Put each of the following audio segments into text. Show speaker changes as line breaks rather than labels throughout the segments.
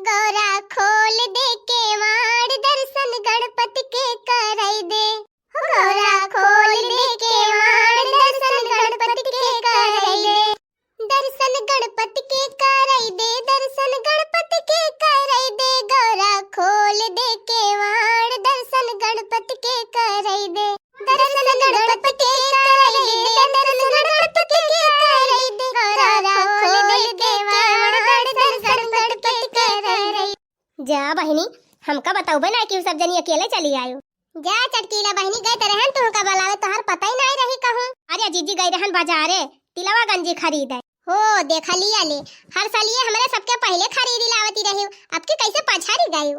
गौरा खोल दे केवाड़ दर्शन गणपति के कराई दे। गौरा खोल दे केवाड़ दर्शन गणपति के कराई दे। दर्शन गणपति के कराई दे। दर्शन गणपति के कराई दे। गौरा खोल दे केवाड़ दर्शन गणपति के कराई दे। दर्शन गणपति के कराई दे। दर्शन गणपति के कराई दे। गौरा खोल दे केवाड़ दर्शन गणपति के कराई। जा बहिनी हमका बताऊ बना कि सब जनी अकेले चली आयो। जा चटकीला बहिनी गई रहन तू का बुलावे तोहर पता ही नहीं रही कहूं। अरे जीजी गई रहन बाजारे तिलवा गंजी खरीदे। हो देखा लिया ले हर साल ये हमरे सबके पहले खरीदी लावती रही अब के कैसे पछाड़ी गई।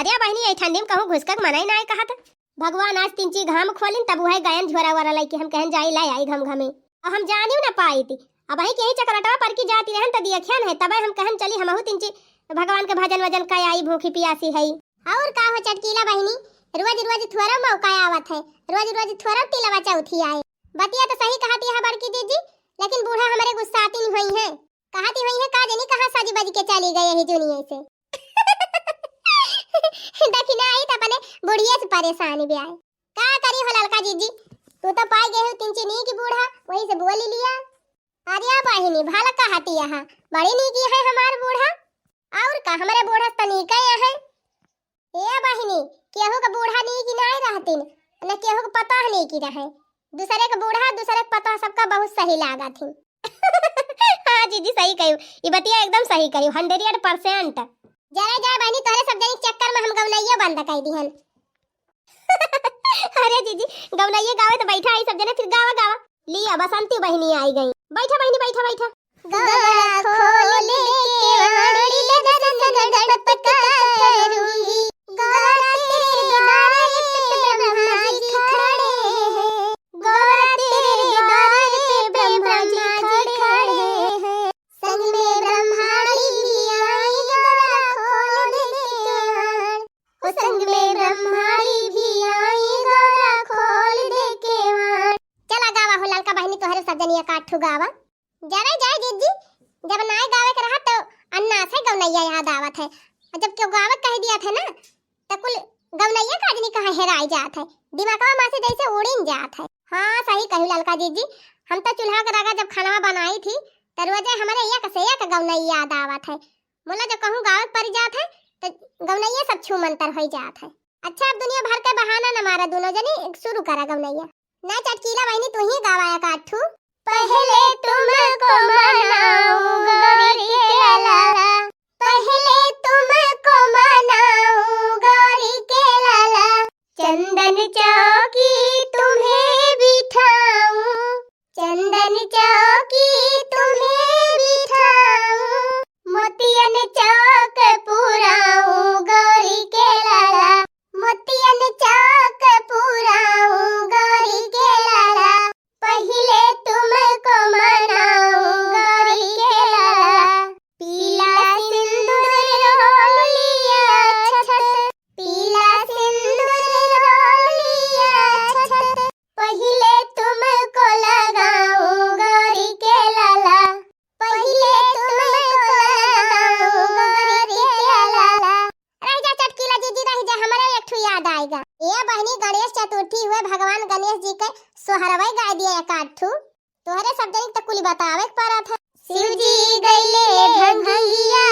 अरे बहिनी ए ठंडी में कहूं घुसकक मनाई नहीं कहा था। भगवान आज 3 घाम खोलिन तब वह गयन झोरा वरा लाई कि हम कहन जाई लाई आई घम घमे अब हम जानियो ना पाई थी। अब ही के ही चकरटवा पर की जाती रहन त दियखन है तब हम कहन चली हमहु 3 भगवान के भजन वजन का आई भूखी पियासी है। और का हो चटकीला बहिनी रोज रोज थोड़ा मौका आवत है। रोज रोज थोड़ा तिलवा चौथी आए। बतिया तो सही कहती है बड़की दीदी लेकिन बूढ़ा हमारे गुस्साती नहीं हुई है। कहती हुई है का जानी कहां साजी बाजी के चली गई है दुनिया से। दखिना आई त अपने बुढ़िया से परेशानी भी आए। का करी हो ललका जीजी तू तो पाई गए हो 3 नी की बूढ़ा वही से बोल लिया। अरे बहिनी भला कहती है बड़ी नी की है हमार बूढ़ा और का हमारे बूढ़ा तनिका है। ए बहिनी केहू का बूढ़ा नी की नहीं रहतिन न केहू का पता नहीं की रहे। दूसरे का बूढ़ा दूसरे का पता सबका बहुत सही लागा थी। हां जीजी सही कहियो ई बतिया एकदम सही कहियो 100%। जरा जा बहिनी तोरे सब जनी चक्कर में हम गवनैया बंद कर दी हन। अरे जीजी गवनैया गावे तो बैठा आई सब जने फिर गावा गावा लिया बसंती बहिनी आई गई। बैठा बहिनी बैठा बैठा। गौरा खोल दे केवाड़ी दर्शन गणपति का करूंगी। गौरा तेरे द्वार पे ब्रह्मा जी खड़े हैं। गौरा तेरे द्वार पे ब्रह्मा जी खड़े हैं। संग में ब्रह्माणी भी आई। गौरा खोल दे केवाड़। ओ संग में ब्रह्माणी भी आई। गौरा खोल दे केवाड़। चला गावा हो ललका बहिनी तोहरे सब जनिया काठू गावा। जावे जाए दीदी जब नाय गावे के रहा तो अन्ना से गवनैया याद आवत है। जब क्यों गावत कह दिया था ना तो कुल गवनैया का आदमी कहां हेराई जात है दिमागवा में से जैसे उड़ीन जात है। हां सही कहू ललका दीदी हम तो चूल्हा के रगा जब खाना बनाई थी तो रोजे हमारे या कसेया का गवनैया याद आवत है। मोला जब कहूं गावत पड़ जात है तो गवनैया सब छू मंतर हो जात है। अच्छा अब दुनिया भर का बहाना न मारा दोनों जनी शुरू करा गवनैया। ना चटकीला बहिनी तू ही गावाया काठू। पहले तुमको मनाऊं गौरी के लाला। पहले तुमको मनाऊं गौरी के लाला। चंदन चौकी तुम्हें बिठाऊं। चंदन चौकी तुम्हें बिठाऊं। मोतियन चौक पुराऊं गौरी के लाला। मोतियन चौक पुराऊं गौरी के लाला। पहले तुमको मनाऊं गौरी के लाला। पीला सिंदूर रोल लिया छत। पीला सिंदूर रोल लिया छत। पहले तुमको लगाऊं गौरी के लाला। पहले तुमको लगाऊं गौरी के लाला। रह जा चटकीला दीदी रह जा हमारे एक ठू याद आएगा। ये बहनी गणेश चतुर्थी हुए भगवान गणेश जी के सोहरवा गा दिया काठू तोहरे सब जनी तक कुली बतावे पड़ा था। शिव जी गईले भंगिया